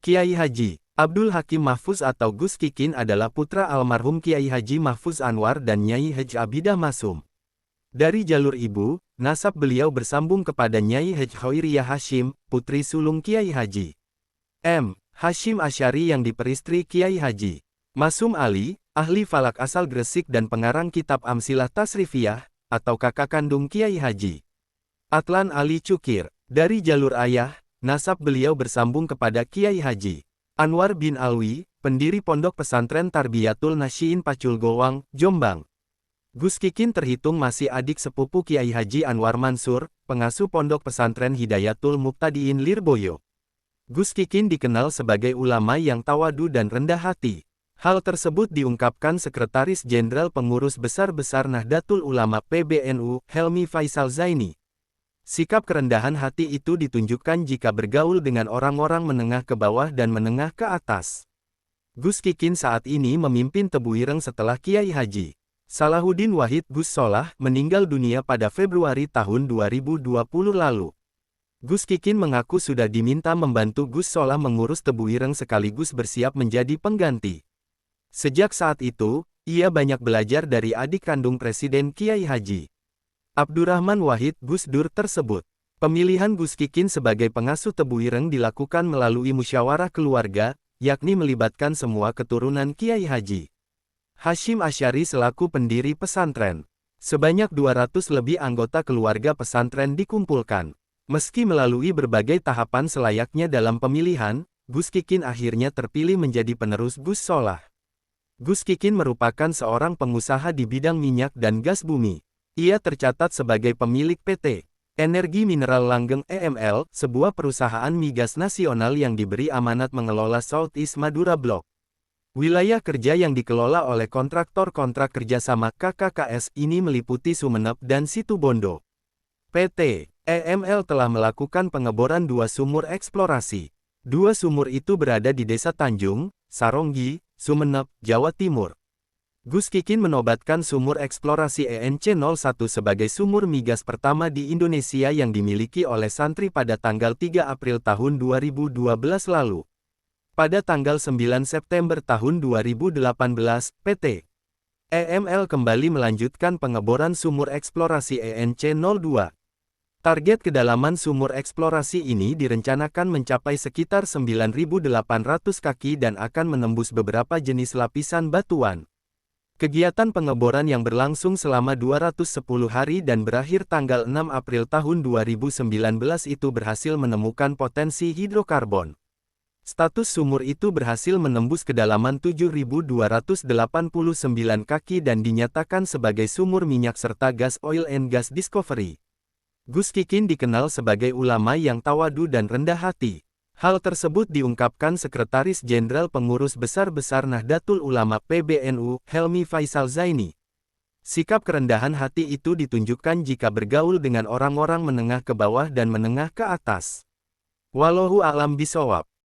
Kiai Haji Abdul Hakim Mahfuz atau Gus Kikin adalah putra almarhum Kiai Haji Mahfuz Anwar dan Nyai Hej Abidah Masum. Dari jalur ibu, nasab beliau bersambung kepada Nyai Hej Khairiyah Hashim, putri sulung Kiai Haji M. Hashim Asy'ari yang diperistri Kiai Haji Masum Ali, ahli falak asal Gresik dan pengarang kitab Amsilah Tasrifiyah, atau kakak kandung Kiai Haji Atlan Ali Cukir. Dari jalur ayah, nasab beliau bersambung kepada Kiai Haji Anwar bin Alwi, pendiri Pondok Pesantren Tarbiyatul Nasyiin Pacul Gowang, Jombang. Gus Kikin terhitung masih adik sepupu Kiai Haji Anwar Mansur, pengasuh Pondok Pesantren Hidayatul Muqtadiin Lirboyo. Gus Kikin dikenal sebagai ulama yang tawadu dan rendah hati. Hal tersebut diungkapkan Sekretaris Jenderal Pengurus Besar Nahdlatul Ulama PBNU, Helmi Faisal Zaini. Sikap kerendahan hati itu ditunjukkan jika bergaul dengan orang-orang menengah ke bawah dan menengah ke atas. Gus Kikin saat ini memimpin Tebu Ireng setelah Kiai Haji Salahuddin Wahid Gus Solah meninggal dunia pada Februari tahun 2020 lalu. Gus Kikin mengaku sudah diminta membantu Gus Solah mengurus Tebu Ireng sekaligus bersiap menjadi pengganti. Sejak saat itu, ia banyak belajar dari adik kandung Presiden Kiai Haji Abdurrahman Wahid Gus Dur tersebut. Pemilihan Gus Kikin sebagai pengasuh Tebu Ireng dilakukan melalui musyawarah keluarga, yakni melibatkan semua keturunan Kiai Haji Hashim Asy'ari selaku pendiri pesantren. Sebanyak 200 lebih anggota keluarga pesantren dikumpulkan. Meski melalui berbagai tahapan selayaknya dalam pemilihan, Gus Kikin akhirnya terpilih menjadi penerus Gus Solah. Gus Kikin merupakan seorang pengusaha di bidang minyak dan gas bumi. Ia tercatat sebagai pemilik PT Energi Mineral Langgeng EML, sebuah perusahaan migas nasional yang diberi amanat mengelola Southeast Madura Block. Wilayah kerja yang dikelola oleh kontraktor kontrak kerjasama KKKS ini meliputi Sumeneb dan Situbondo. PT EML telah melakukan pengeboran 2 sumur eksplorasi. 2 sumur itu berada di Desa Tanjung, Saronggi, Sumeneb, Jawa Timur. Gus Kikin menobatkan sumur eksplorasi ENC01 sebagai sumur migas pertama di Indonesia yang dimiliki oleh santri pada tanggal 3 April tahun 2012 lalu. Pada tanggal 9 September tahun 2018, PT EML kembali melanjutkan pengeboran sumur eksplorasi ENC02. Target kedalaman sumur eksplorasi ini direncanakan mencapai sekitar 9.800 kaki dan akan menembus beberapa jenis lapisan batuan. Kegiatan pengeboran yang berlangsung selama 210 hari dan berakhir tanggal 6 April tahun 2019 itu berhasil menemukan potensi hidrokarbon. Status sumur itu berhasil menembus kedalaman 7.289 kaki dan dinyatakan sebagai sumur minyak serta gas oil and gas discovery. Gus Kikin dikenal sebagai ulama yang tawadu dan rendah hati. Hal tersebut diungkapkan Sekretaris Jenderal Pengurus Besar Nahdlatul Ulama PBNU, Helmi Faisal Zaini. Sikap kerendahan hati itu ditunjukkan jika bergaul dengan orang-orang menengah ke bawah dan menengah ke atas. Wallahu a'lam bishawab.